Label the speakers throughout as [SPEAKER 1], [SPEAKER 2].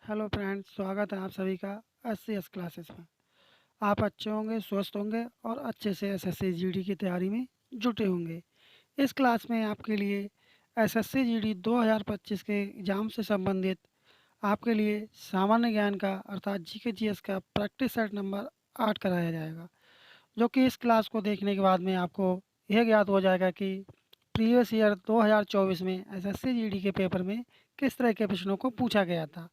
[SPEAKER 1] Hello friends, स्वागत है आप सभी का एस क्लासेस में। आप अच्छे होंगे, स्वस्थ होंगे और अच्छे से एसएससी जीडी की तैयारी में जुटे होंगे। इस क्लास में आपके लिए एसएससी जीडी 2025 के एग्ज़ाम से संबंधित आपके लिए सामान्य ज्ञान का अर्थात जीके जीएस का प्रैक्टिस सेट नंबर 8 कराया जाएगा, जो कि इस क्लास को देखने के बाद में आपको यह ज्ञात हो जाएगा कि प्रीवियस ईयर 2024 में एसएससी जीडी के पेपर में किस तरह के प्रश्नों को पूछा गया था।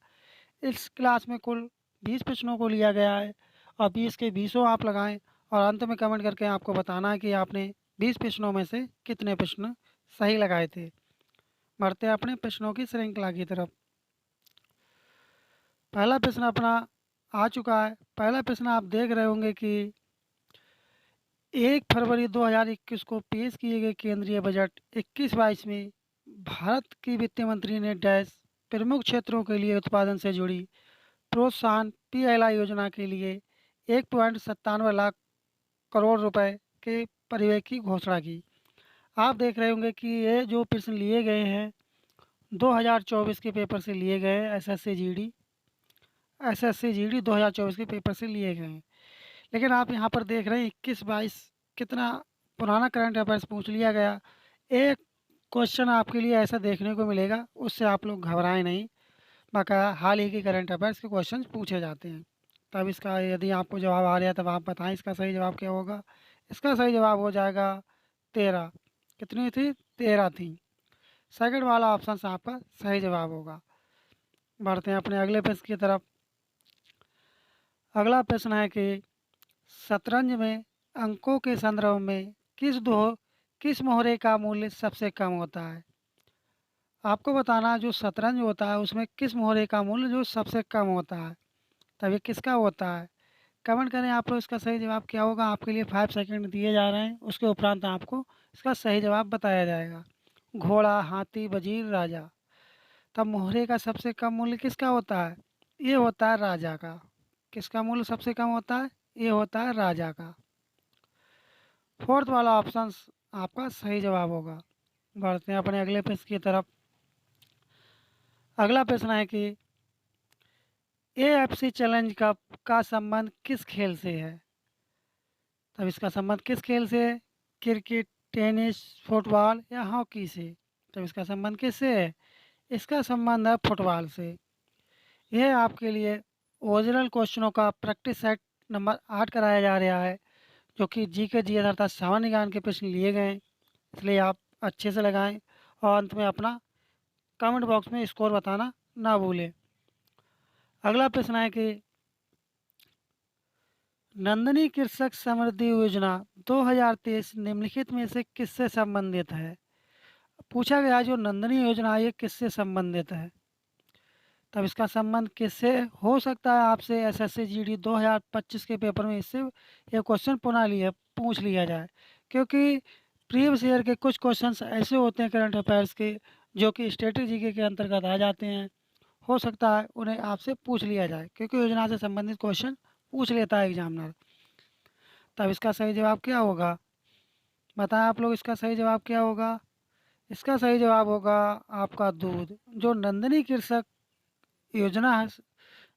[SPEAKER 1] इस क्लास में कुल 20 प्रश्नों को लिया गया है और 20 के 20 आप लगाएं और अंत में कमेंट करके आपको बताना है कि आपने 20 प्रश्नों में से कितने प्रश्न सही लगाए थे। बढ़ते हैं अपने प्रश्नों की श्रृंखला की तरफ। पहला प्रश्न अपना आ चुका है। पहला प्रश्न आप देख रहे होंगे कि 1 फरवरी 2021 को पेश किए गए केंद्रीय बजट 21-22 में भारत की वित्त मंत्री ने डैश प्रमुख क्षेत्रों के लिए उत्पादन से जुड़ी प्रोत्साहन पीएलआई योजना के लिए 1.97 लाख करोड़ रुपए के परिव्यय की घोषणा की। आप देख रहे होंगे कि ये जो प्रश्न लिए गए हैं 2024 के पेपर से लिए गए हैं। एसएससी जीडी 2024 के पेपर से लिए गए हैं। लेकिन आप यहाँ पर देख रहे हैं 21-22 कितना पुराना करंट अफेयर्स पूछ लिया गया। एक क्वेश्चन आपके लिए ऐसा देखने को मिलेगा, उससे आप लोग घबराएं नहीं। बाकायदा हाल ही के करंट अफेयर्स के क्वेश्चन पूछे जाते हैं। तब इसका यदि आपको जवाब आ रहा है तब आप बताएं इसका सही जवाब क्या होगा। इसका सही जवाब हो जाएगा 13। कितनी थी? 13 थी। सेकंड वाला ऑप्शन आपका सही जवाब होगा। बढ़ते हैं अपने अगले प्रश्न की तरफ। अगला प्रश्न है कि शतरंज में अंकों के संदर्भ में किस मोहरे का मूल्य सबसे कम होता है। आपको बताना जो शतरंज होता है उसमें किस मोहरे का मूल्य जो सबसे कम होता है। तब ये किसका होता है? कमेंट करें आप लोग इसका सही जवाब क्या होगा। आपके लिए 5 सेकंड दिए जा रहे हैं, उसके उपरांत आपको इसका सही जवाब बताया जाएगा। घोड़ा, हाथी, वजीर, राजा। तब मोहरे का सबसे कम मूल्य किसका होता है? ये होता है राजा का। किसका मूल्य सबसे कम होता है? ये होता है राजा का। फोर्थ वाला ऑप्शन आपका सही जवाब होगा। बढ़ते हैं अपने अगले प्रश्न की तरफ। अगला प्रश्न है कि एएफसी चैलेंज कप का संबंध किस खेल से है। तब इसका संबंध किस खेल से है? क्रिकेट, टेनिस, फुटबॉल या हॉकी से। तब इसका संबंध किससे है? इसका संबंध है फुटबॉल से। यह आपके लिए ओरिजिनल क्वेश्चनों का प्रैक्टिस सेट नंबर 8 कराया जा रहा है, जो कि जीके जीएस अर्थात सामान्य ज्ञान के प्रश्न लिए गए हैं। इसलिए आप अच्छे से लगाएं और अंत में अपना कमेंट बॉक्स में स्कोर बताना ना भूलें। अगला प्रश्न है कि नंदनी कृषक समृद्धि योजना 2023 निम्नलिखित में से किससे संबंधित है। पूछा गया जो नंदनी योजना है ये किससे संबंधित है। तब इसका संबंध किससे हो सकता है आपसे एसएससी जीडी 2025 के पेपर में इससे ये क्वेश्चन पूछ लिया जाए, क्योंकि प्रीवियस ईयर के कुछ क्वेश्चंस ऐसे होते हैं करंट अफेयर्स के जो कि स्ट्रेटेजी के अंतर्गत आ जाते हैं। हो सकता है उन्हें आपसे पूछ लिया जाए, क्योंकि योजना से संबंधित क्वेश्चन पूछ लेता है एग्जामिनर। तब इसका सही जवाब क्या होगा? बताएं आप लोग, इसका सही जवाब क्या होगा। इसका सही जवाब होगा आपका दूध। जो नंदनी कृषक योजना है,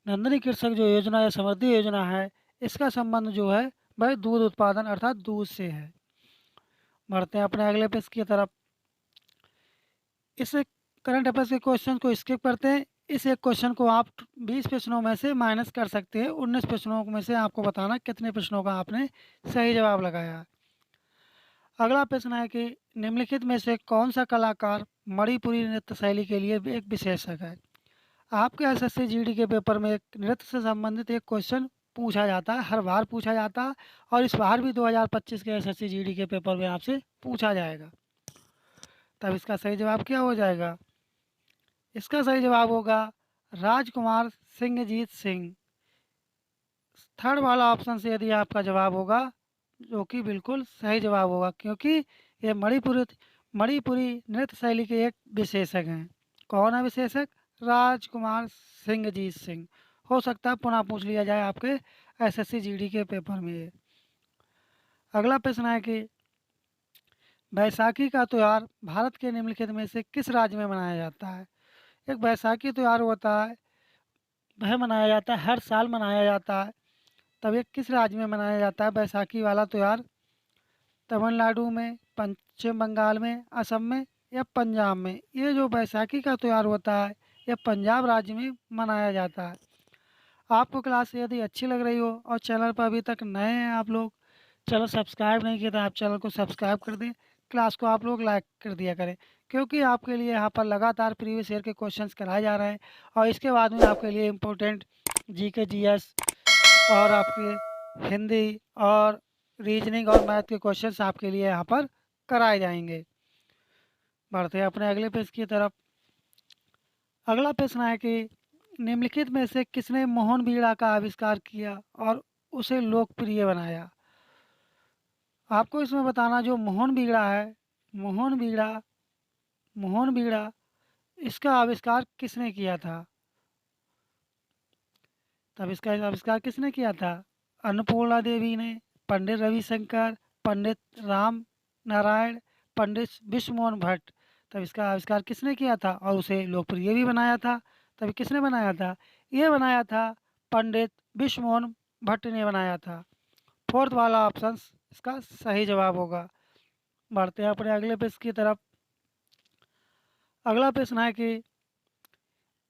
[SPEAKER 1] नंदनी कृषक जो योजना है, समृद्धि योजना है, इसका संबंध जो है वह दूध उत्पादन अर्थात दूध से है। बढ़ते हैं अपने अगले पेज की तरफ। इस करंट अफेयर्स के क्वेश्चन को स्किप करते हैं। इस एक क्वेश्चन को आप 20 प्रश्नों में से माइनस कर सकते हैं। 19 प्रश्नों में से आपको बताना कितने प्रश्नों का आपने सही जवाब लगाया। अगला प्रश्न है कि निम्नलिखित में से कौन सा कलाकार मणिपुरी नृत्य शैली के लिए भी एक विशेषज्ञ है। आपके एसएससी जीडी के पेपर में एक नृत्य से संबंधित एक क्वेश्चन पूछा जाता है, हर बार पूछा जाता है और इस बार भी 2025 के एसएससी जीडी के पेपर में आपसे पूछा जाएगा। तब इसका सही जवाब क्या हो जाएगा? इसका सही जवाब होगा राजकुमार सिंहजीत सिंह। थर्ड वाला ऑप्शन से यदि आपका जवाब होगा, जो कि बिल्कुल सही जवाब होगा, क्योंकि ये मणिपुरी नृत्य शैली के एक विशेषज्ञ हैं। कौन है विशेषज्ञ? राजकुमार सिंहजीत सिंह। हो सकता है पुनः पूछ लिया जाए आपके एसएससी जीडी के पेपर में ये। अगला प्रश्न है कि बैसाखी का त्यौहार भारत के निम्नलिखित में से किस राज्य में मनाया जाता है। एक बैसाखी त्यौहार होता है वह मनाया जाता है, हर साल मनाया जाता है। तब ये किस राज्य में मनाया जाता है बैसाखी वाला त्यौहार? तमिलनाडु में, पश्चिम बंगाल में, असम में या पंजाब में? ये जो बैसाखी का त्यौहार होता है यह पंजाब राज्य में मनाया जाता है। आपको क्लास यदि अच्छी लग रही हो और चैनल पर अभी तक नए हैं आप लोग, चैनल सब्सक्राइब नहीं किया तो आप चैनल को सब्सक्राइब कर दें, क्लास को आप लोग लाइक कर दिया करें, क्योंकि आपके लिए यहाँ पर लगातार प्रीवियस ईयर के क्वेश्चंस कराए जा रहे हैं और इसके बाद में आपके लिए इम्पोर्टेंट जीके जीएस और आपके हिंदी और रीजनिंग और मैथ के क्वेश्चंस आपके लिए यहाँ पर कराए जाएंगे। बढ़ते हैं अपने अगले पेज की तरफ। अगला प्रश्न है कि निम्नलिखित में से किसने मोहन बीड़ा का आविष्कार किया और उसे लोकप्रिय बनाया? आपको इसमें बताना जो मोहन बीड़ा है, मोहन बीड़ा मोहन बीड़ा इसका आविष्कार किसने किया था? तब इसका आविष्कार किसने किया था? अन्नपूर्णा देवी ने, पंडित रविशंकर, पंडित राम नारायण, पंडित विश्वमोहन भट्ट। तब इसका आविष्कार किसने किया था और उसे लोकप्रिय भी बनाया था? तब किसने बनाया था? ये बनाया था पंडित विश्वमोहन भट्ट ने बनाया था। फोर्थ वाला ऑप्शन इसका सही जवाब होगा। बढ़ते हैं अपने अगले प्रश्न की तरफ। अगला प्रश्न है कि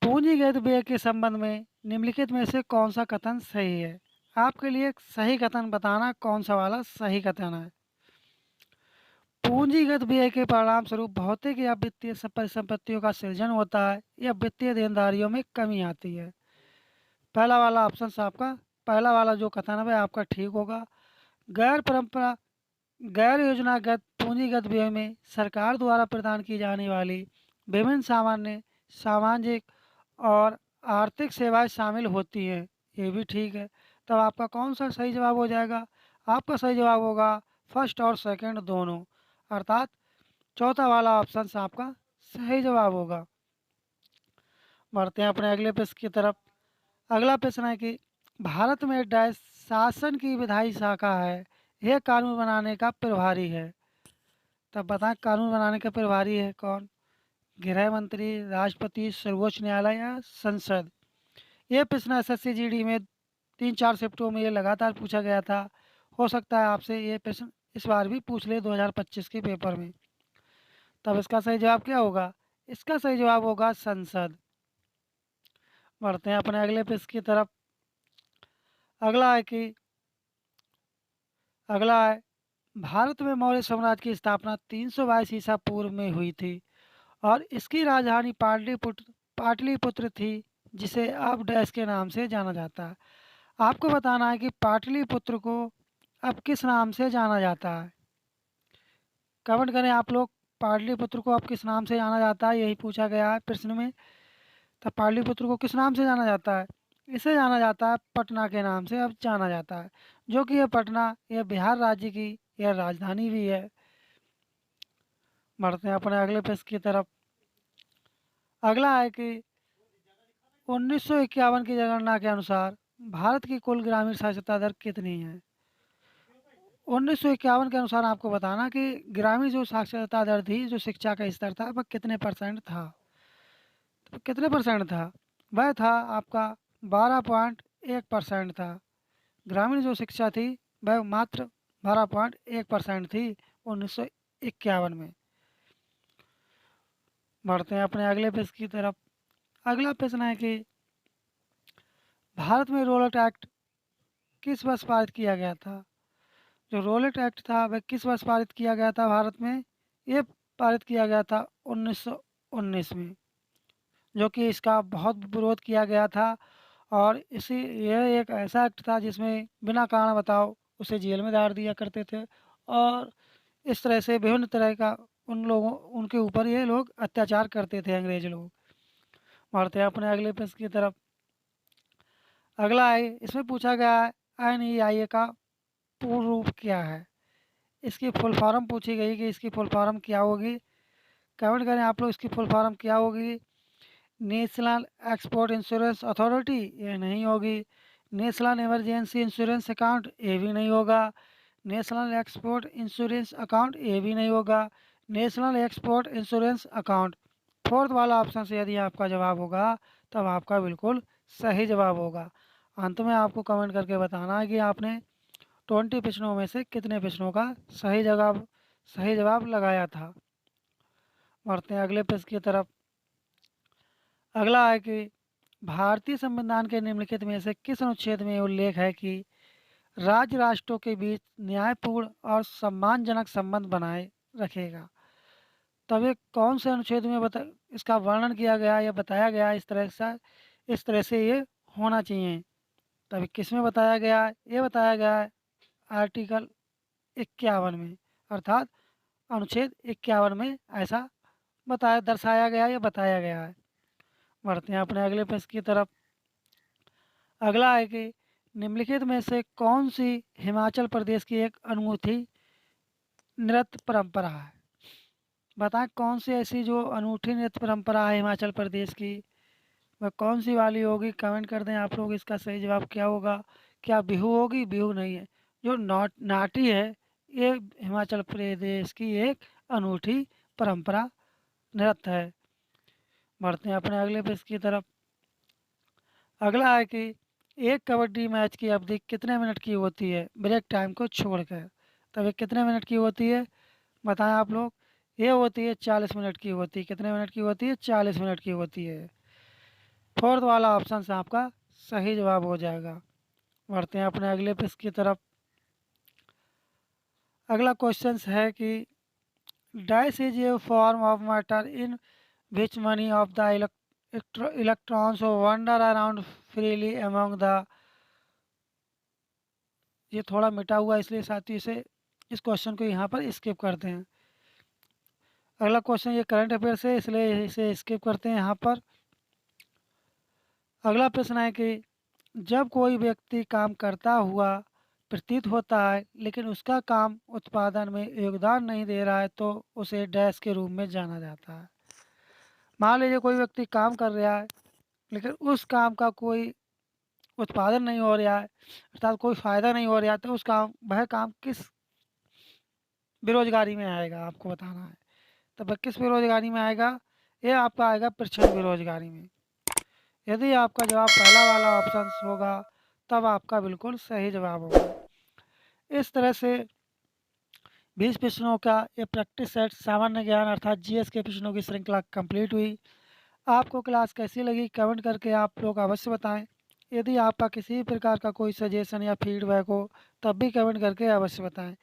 [SPEAKER 1] पूंजीगत व्यय के संबंध में निम्नलिखित में से कौन सा कथन सही है? आपके लिए एक सही कथन बताना कौन सा वाला सही कथन है। पूंजीगत व्यय के परिणाम स्वरूप भौतिक या वित्तीय परिसंपत्तियों का सृजन होता है या वित्तीय देनदारियों में कमी आती है। पहला वाला ऑप्शन आपका, पहला वाला जो कथन है वह आपका ठीक होगा। गैर परंपरा गैर योजनागत पूंजीगत व्यय में सरकार द्वारा प्रदान की जाने वाली विभिन्न सामान्य सामाजिक और आर्थिक सेवाएं शामिल होती हैं, ये भी ठीक है। तब आपका कौन सा सही जवाब हो जाएगा? आपका सही जवाब होगा फर्स्ट और सेकंड दोनों, अर्थात चौथा वाला ऑप्शन आपका सही जवाब होगा। बढ़ते हैं अपने अगले प्रश्न की तरफ। अगला प्रश्न है कि भारत में डैश शासन की विधायी शाखा है, यह कानून बनाने का प्रभारी है। तब बताएं कानून बनाने का प्रभारी है कौन? गृह मंत्री, राष्ट्रपति, सर्वोच्च न्यायालय या संसद? ये प्रश्न एसएससी जीडी में 3-4 शिफ्टों में ये लगातार पूछा गया था। हो सकता है आपसे ये प्रश्न इस बार भी पूछ ले 2025 के पेपर में। तब इसका सही जवाब क्या होगा? इसका सही जवाब होगा संसद। बढ़ते हैं अपने अगले प्रश्न की तरफ। अगला है कि अगला है भारत में मौर्य साम्राज्य की स्थापना 322 ईसा पूर्व में हुई थी और इसकी राजधानी पाटलिपुत्र थी, जिसे अब डैश के नाम से जाना जाता है। आपको बताना है कि पाटलिपुत्र को अब किस नाम से जाना जाता है। कमेंट करें आप लोग, पाटलिपुत्र को अब किस नाम से जाना जाता है, यही पूछा गया है प्रश्न में। तब पाटलिपुत्र को किस नाम से जाना जाता है? इसे जाना जाता है पटना के नाम से अब जाना जाता है, जो कि यह पटना यह बिहार राज्य की यह राजधानी भी है। बढ़ते हैं अपने अगले प्रश्न की तरफ। अगला है कि 1951 की जनगणना के अनुसार भारत की कुल ग्रामीण साक्षरता दर कितनी है? 1951 के अनुसार आपको बताना कि ग्रामीण जो साक्षरता दर थी, जो शिक्षा का स्तर था, वह कितने परसेंट था? तो कितने परसेंट था? वह था आपका 12.1% था। ग्रामीण जो शिक्षा थी वह मात्र 12.1% थी 1951 में। बढ़ते हैं अपने अगले प्रश्न की तरफ। अगला प्रश्न है कि भारत में रोलेट एक्ट किस वर्ष पारित किया गया था? जो रोलेट एक्ट था वह किस वर्ष पारित किया गया था भारत में? ये पारित किया गया था 1919 में, जो कि इसका बहुत विरोध किया गया था और यह एक ऐसा एक्ट था जिसमें बिना कारण बताओ उसे जेल में डाल दिया करते थे और इस तरह से विभिन्न तरह का उनके ऊपर ये लोग अत्याचार करते थे अंग्रेज लोग। बढ़ते हैं अपने अगले प्रश्न की तरफ। अगला है, इसमें पूछा गया है NEIA का पूर्ण रूप क्या है? इसकी फुल फॉर्म पूछी गई कि इसकी फुल फॉर्म क्या होगी। कमेंट करें आप लोग, इसकी फुल फॉर्म क्या होगी? नेशनल एक्सपोर्ट इंश्योरेंस अथॉरिटी, ये नहीं होगी। नेशनल इमरजेंसी इंश्योरेंस अकाउंट, ये भी नहीं होगा। नेशनल एक्सपोर्ट इंश्योरेंस अकाउंट, ये भी नहीं होगा। National export insurance account, fourth वाला ऑप्शन से यदि आपका जवाब होगा तब आपका बिल्कुल सही जवाब होगा। अंत में आपको कमेंट करके बताना है कि आपने 20 प्रश्नों में से कितने प्रश्नों का सही जवाब लगाया था। बढ़ते हैं अगले प्रश्न की तरफ। अगला है कि भारतीय संविधान के निम्नलिखित में से किस अनुच्छेद में उल्लेख है कि राज्य राष्ट्रों के बीच न्यायपूर्ण और सम्मानजनक संबंध बनाए रखेगा। तब ये कौन से अनुच्छेद में इसका वर्णन किया गया या बताया गया इस तरह से ये होना चाहिए। तब किस में बताया गया है? ये बताया गया है आर्टिकल 51 में, अर्थात अनुच्छेद 51 में ऐसा दर्शाया गया या बताया गया है। बढ़ते हैं अपने अगले प्रश्न की तरफ। अगला है कि निम्नलिखित में से कौन सी हिमाचल प्रदेश की एक अनूठी नृत्य परंपरा है। बताएं कौन सी ऐसी जो अनूठी नृत्य परंपरा है हिमाचल प्रदेश की, वह कौन सी वाली होगी। कमेंट कर दें आप लोग, इसका सही जवाब क्या होगा। क्या बिहू होगी? बिहू नहीं है। जो नाटी है, ये हिमाचल प्रदेश की एक अनूठी परंपरा नृत्य है। बढ़ते हैं अपने अगले प्रश्न की तरफ। अगला है कि एक कबड्डी मैच की अवधि कितने मिनट की होती है ब्रेक टाइम को छोड़कर। तब ये कितने मिनट की होती है बताएं आप लोग। ये होती है 40 मिनट की होती है। कितने मिनट की होती है? 40 मिनट की होती है। फोर्थ वाला ऑप्शन से आपका सही जवाब हो जाएगा। बढ़ते हैं अपने अगले प्रश्न की तरफ। अगला क्वेश्चन है कि dash is a form of matter in which money of the electrons wonder around freely among the. ये थोड़ा मिटा हुआ इसलिए साथियों इसे इस क्वेश्चन को यहाँ पर स्किप करते हैं। अगला क्वेश्चन ये करंट अफेयर से, इसलिए इसे स्किप करते हैं यहाँ पर। अगला प्रश्न है कि जब कोई व्यक्ति काम करता हुआ प्रतीत होता है लेकिन उसका काम उत्पादन में योगदान नहीं दे रहा है तो उसे डैश के रूप में जाना जाता है। मान लीजिए कोई व्यक्ति काम कर रहा है लेकिन उस काम का कोई उत्पादन नहीं हो रहा है, अर्थात कोई फ़ायदा नहीं हो रहा है, तो वह काम किस बेरोजगारी में आएगा आपको बताना है। तो वह किस बेरोजगारी में आएगा? ये आपका आएगा प्रच्छन्न बेरोजगारी में। यदि आपका जवाब पहला वाला ऑप्शन होगा तब आपका बिल्कुल सही जवाब होगा। इस तरह से 20 प्रश्नों का ये प्रैक्टिस सेट सामान्य ज्ञान अर्थात जीएस के प्रश्नों की श्रृंखला कंप्लीट हुई। आपको क्लास कैसी लगी कमेंट करके आप लोग अवश्य बताएं। यदि आपका किसी भी प्रकार का कोई सजेशन या फीडबैक हो तब भी कमेंट करके अवश्य बताएं।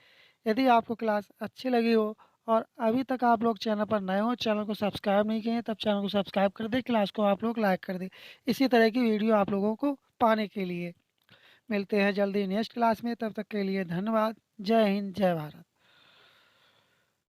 [SPEAKER 1] यदि आपको क्लास अच्छी लगी हो और अभी तक आप लोग चैनल पर नए हो, चैनल को सब्सक्राइब नहीं किए तब चैनल को सब्सक्राइब कर दें, क्लास को आप लोग लाइक कर दें। इसी तरह की वीडियो आप लोगों को पाने के लिए मिलते हैं जल्दी नेक्स्ट क्लास में। तब तक के लिए धन्यवाद। जय हिंद, जय भारत।